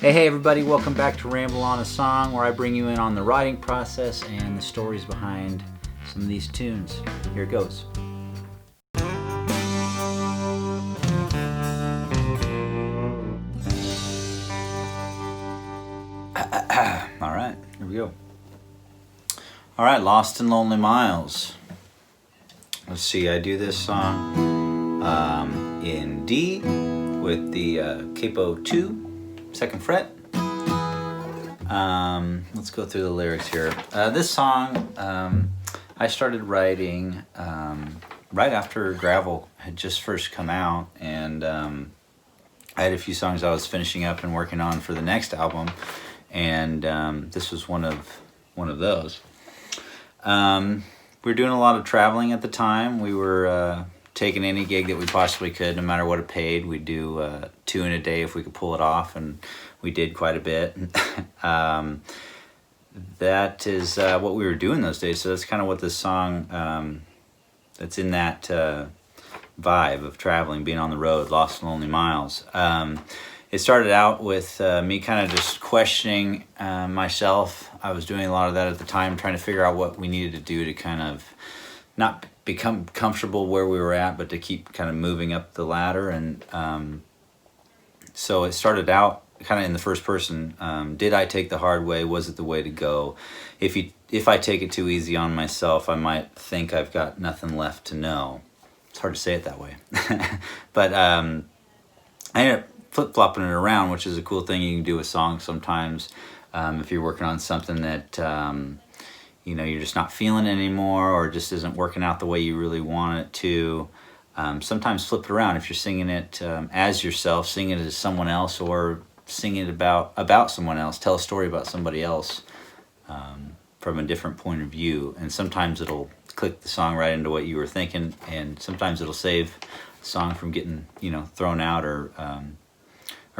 Hey everybody, welcome back to Ramble on a Song, where I bring you in on the writing process and the stories behind some of these tunes. Here it goes. All right, here we go. All right, Lost and Lonely Miles. Let's see, I do this song in D with the capo 2, 2nd fret. Let's go through the lyrics here. This song I started writing right after Gravel had just first come out, and I had a few songs I was finishing up and working on for the next album, and this was one of those. We were doing a lot of traveling at the time. We were taking any gig that we possibly could, no matter what it paid. We'd do 2 in a day if we could pull it off, and we did quite a bit. That is what we were doing those days. So that's kind of what this song, that's in that vibe of traveling, being on the road, Lost and Lonely Miles. It started out with me kind of just questioning myself. I was doing a lot of that at the time, trying to figure out what we needed to do to kind of not become comfortable where we were at, but to keep kind of moving up the ladder. And so it started out kind of in the first person. Did I take the hard way? Was it the way to go? If I take it too easy on myself, I might think I've got nothing left to know. It's hard to say it that way. But I ended up flip-flopping it around, which is a cool thing you can do with songs sometimes. If you're working on something that you're just not feeling it anymore, or just isn't working out the way you really want it to, sometimes flip it around. If you're singing it as yourself, sing it as someone else, or sing it about someone else, tell a story about somebody else from a different point of view. And sometimes it'll click the song right into what you were thinking, and sometimes it'll save the song from getting thrown out or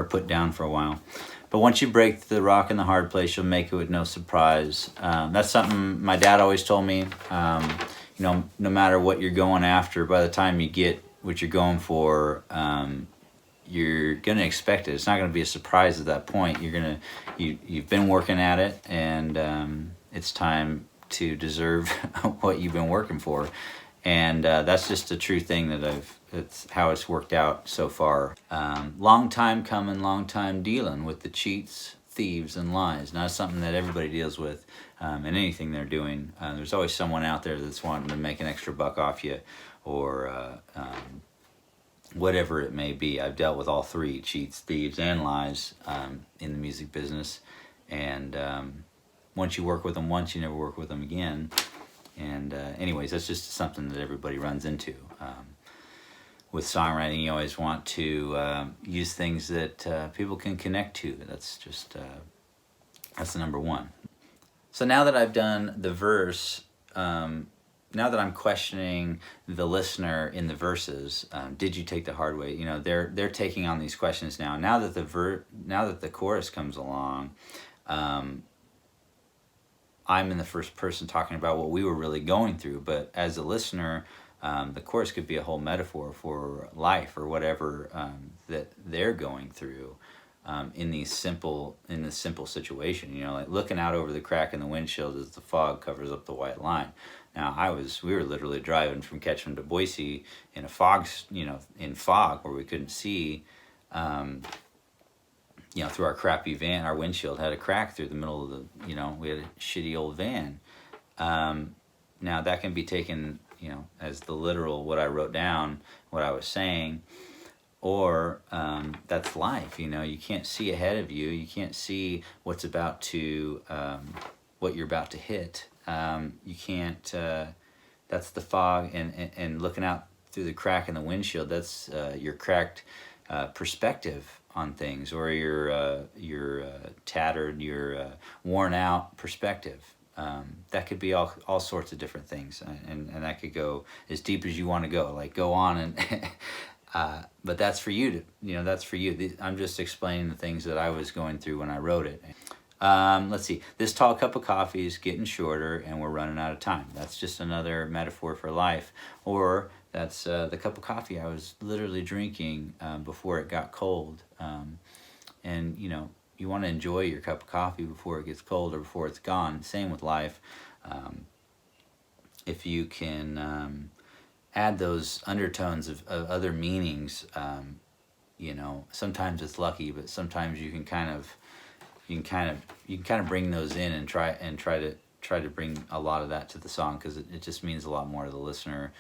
put down for a while. But once you break the rock in the hard place, you'll make it with no surprise. That's something my dad always told me. No matter what you're going after, by the time you get what you're going for, you're gonna expect it. It's not gonna be a surprise at that point. You've been working at it, and it's time to deserve what you've been working for. And that's just a true thing it's how it's worked out so far. Long time coming, long time dealing with the cheats, thieves, and lies. Now, it's something that everybody deals with in anything they're doing. There's always someone out there that's wanting to make an extra buck off you, or whatever it may be. I've dealt with all three: cheats, thieves, and lies in the music business. And once you work with them once, you never work with them again. And anyways, that's just something that everybody runs into. With songwriting, you always want to use things that people can connect to. That's just, that's the number one. So now that I've done the verse, now that I'm questioning the listener in the verses, did you take the hard way? They're taking on these questions now. Now that the chorus comes along, I'm in the first person talking about what we were really going through. But as a listener, the chorus could be a whole metaphor for life, or whatever that they're going through in this simple situation. Like looking out over the crack in the windshield as the fog covers up the white line. Now we were literally driving from Ketchum to Boise in a fog, in fog where we couldn't see. Through our crappy van, our windshield had a crack through the middle of we had a shitty old van. Now that can be taken, as the literal, what I wrote down, what I was saying, or that's life. You can't see ahead of you. You can't see what's about to, what you're about to hit. You can't, that's the fog, and looking out through the crack in the windshield, that's your cracked perspective on things, or your tattered, your worn out perspective. That could be all sorts of different things, and that could go as deep as you want to go. Like go on and but that's for you to, that's for you. I'm just explaining the things that I was going through when I wrote it. Let's see. This tall cup of coffee is getting shorter, and we're running out of time. That's just another metaphor for life. Or that's the cup of coffee I was literally drinking before it got cold. And you want to enjoy your cup of coffee before it gets cold or before it's gone. Same with life. If you can add those undertones of other meanings, sometimes it's lucky, but sometimes you can kind of bring those in and try to bring a lot of that to the song, because it just means a lot more to the listener.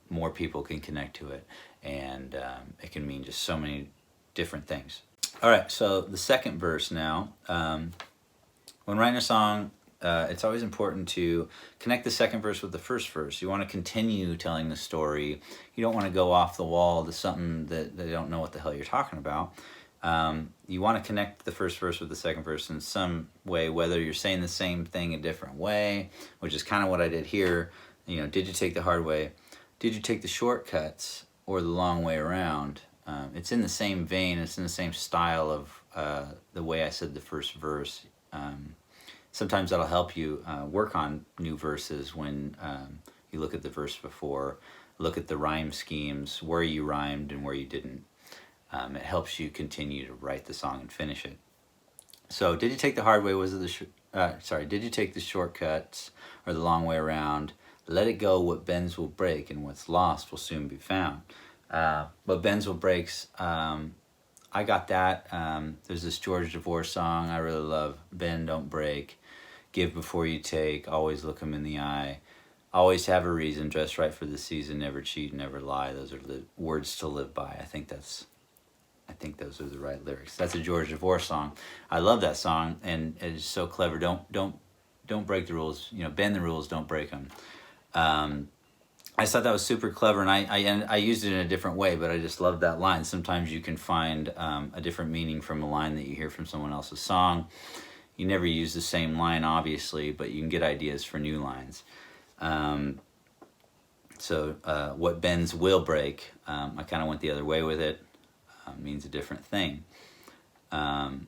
More people can connect to it, and it can mean just so many different things. All right, so the second verse now. When writing a song, it's always important to connect the second verse with the first verse. You want to continue telling the story. You don't want to go off the wall to something that they don't know what the hell you're talking about. You want to connect the first verse with the second verse in some way, whether you're saying the same thing a different way, which is kind of what I did here. Did you take the hard way? Did you take the shortcuts or the long way around? It's in the same vein. It's in the same style of the way I said the first verse. Sometimes that'll help you work on new verses when you look at the verse before, look at the rhyme schemes, where you rhymed and where you didn't. It helps you continue to write the song and finish it. So, did you take the hard way? Did you take the shortcuts or the long way around? Let it go. What bends will break, and what's lost will soon be found. What bends will breaks. I got that. There's this George DeVore song I really love. Bend, don't break. Give before you take. Always look 'em in the eye. Always have a reason. Dress right for the season. Never cheat. Never lie. Those are words to live by. I think those are the right lyrics. That's a George DeVore song. I love that song, and it's so clever. Don't break the rules. Bend the rules. Don't break them. I thought that was super clever, and I used it in a different way, but I just loved that line. Sometimes you can find a different meaning from a line that you hear from someone else's song. You never use the same line, obviously, but you can get ideas for new lines. So what bends will break. I kind of went the other way with it. Means a different thing. Then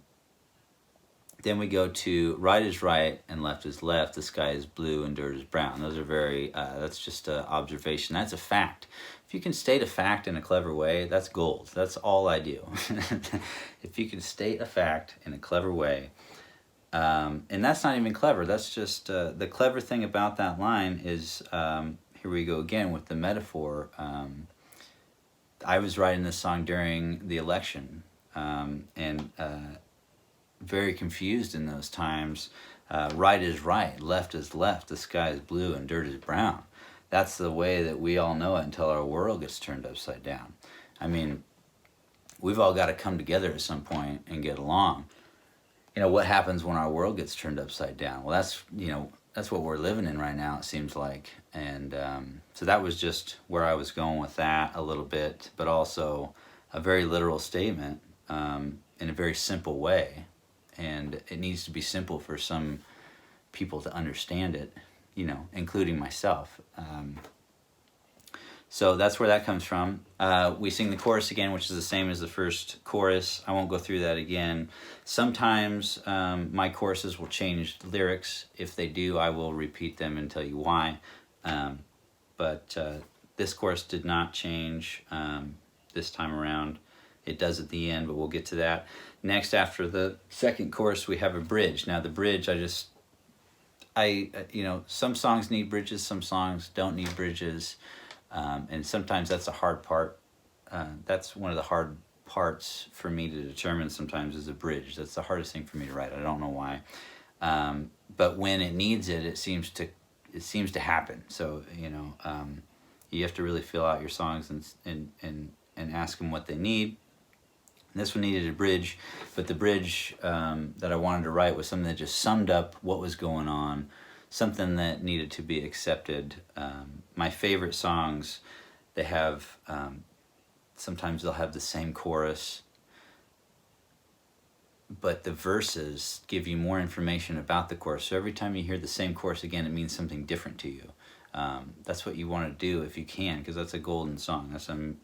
we go to right is right and left is left. The sky is blue and dirt is brown. Those are very, that's just an observation. That's a fact. If you can state a fact in a clever way, that's gold. That's all I do. If you can state a fact in a clever way, and that's not even clever. That's just, the clever thing about that line is, here we go again with the metaphor. I was writing this song during the election, and very confused in those times. Right is right, left is left, the sky is blue and dirt is brown. That's the way that we all know it until our world gets turned upside down. I mean, we've all got to come together at some point and get along. What happens when our world gets turned upside down? Well, that's what we're living in right now, it seems like. And so that was just where I was going with that a little bit, but also a very literal statement in a very simple way. And it needs to be simple for some people to understand it, including myself. So that's where that comes from. We sing the chorus again, which is the same as the first chorus. I won't go through that again. Sometimes my choruses will change lyrics. If they do, I will repeat them and tell you why. But this chorus did not change this time around. It does at the end, but we'll get to that. Next, after the second chorus, we have a bridge. Now, the bridge, some songs need bridges, some songs don't need bridges. And sometimes that's a hard part. That's one of the hard parts for me to determine sometimes is a bridge. That's the hardest thing for me to write. I don't know why. But when it needs it, it seems to happen. So, you have to really fill out your songs and ask them what they need. This one needed a bridge, but the bridge that I wanted to write was something that just summed up what was going on, something that needed to be accepted. My favorite songs, they have, sometimes they'll have the same chorus, but the verses give you more information about the chorus. So every time you hear the same chorus again, it means something different to you. That's what you want to do if you can, because that's a golden song.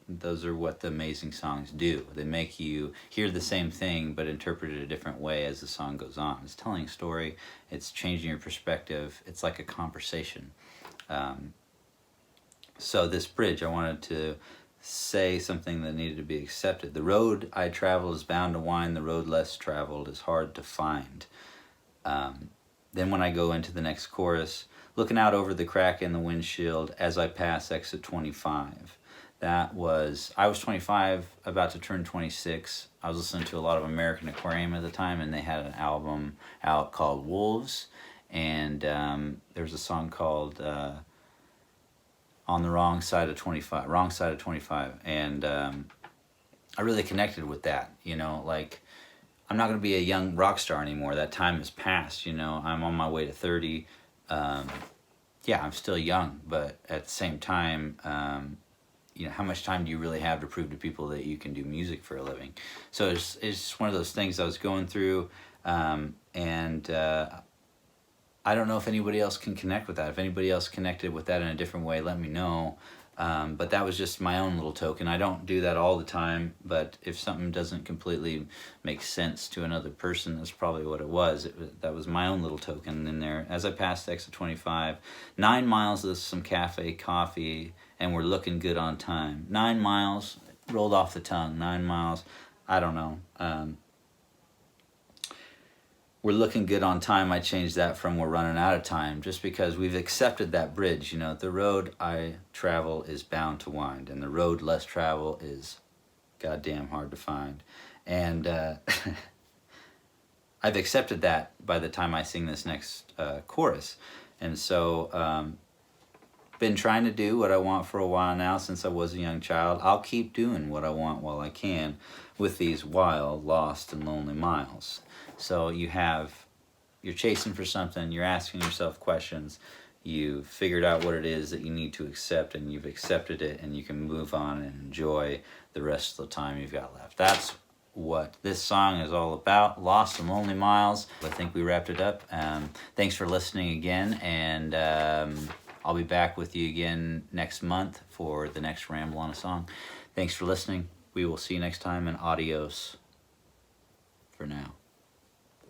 Those are what the amazing songs do. They make you hear the same thing but interpret it a different way as the song goes on. It's telling a story. It's changing your perspective. It's like a conversation. So this bridge, I wanted to say something that needed to be accepted. The road I travel is bound to wind, the road less traveled is hard to find. Then when I go into the next chorus, looking out over the crack in the windshield as I pass exit 25. I was 25, about to turn 26. I was listening to a lot of American Aquarium at the time, and they had an album out called Wolves, and there was a song called On the Wrong Side of 25, Wrong Side of 25, and I really connected with that, you know, like, I'm not going to be a young rock star anymore. That time has passed, you know. I'm on my way to 30. Yeah, I'm still young, but at the same time, you know, how much time do you really have to prove to people that you can do music for a living? So it's one of those things I was going through, and I don't know if anybody else can connect with that. If anybody else connected with that in a different way, let me know. But that was just my own little token. I don't do that all the time, but if something doesn't completely make sense to another person, that's probably what it was. That was my own little token in there. As I passed exit 25, 9 miles of some cafe coffee, and we're looking good on time. 9 miles, rolled off the tongue, 9 miles, I don't know. We're looking good on time. I changed that from we're running out of time, just because we've accepted that bridge. You know, the road I travel is bound to wind, and the road less travel is goddamn hard to find. And I've accepted that by the time I sing this next chorus. And so been trying to do what I want for a while now, since I was a young child. I'll keep doing what I want while I can with these wild, lost, and lonely miles. So you're chasing for something, you're asking yourself questions, you've figured out what it is that you need to accept, and you've accepted it, and you can move on and enjoy the rest of the time you've got left. That's what this song is all about, Lost and Lonely Miles. I think we wrapped it up. Thanks for listening again, and I'll be back with you again next month for the next Ramble on a Song. Thanks for listening. We will see you next time, and adios for now.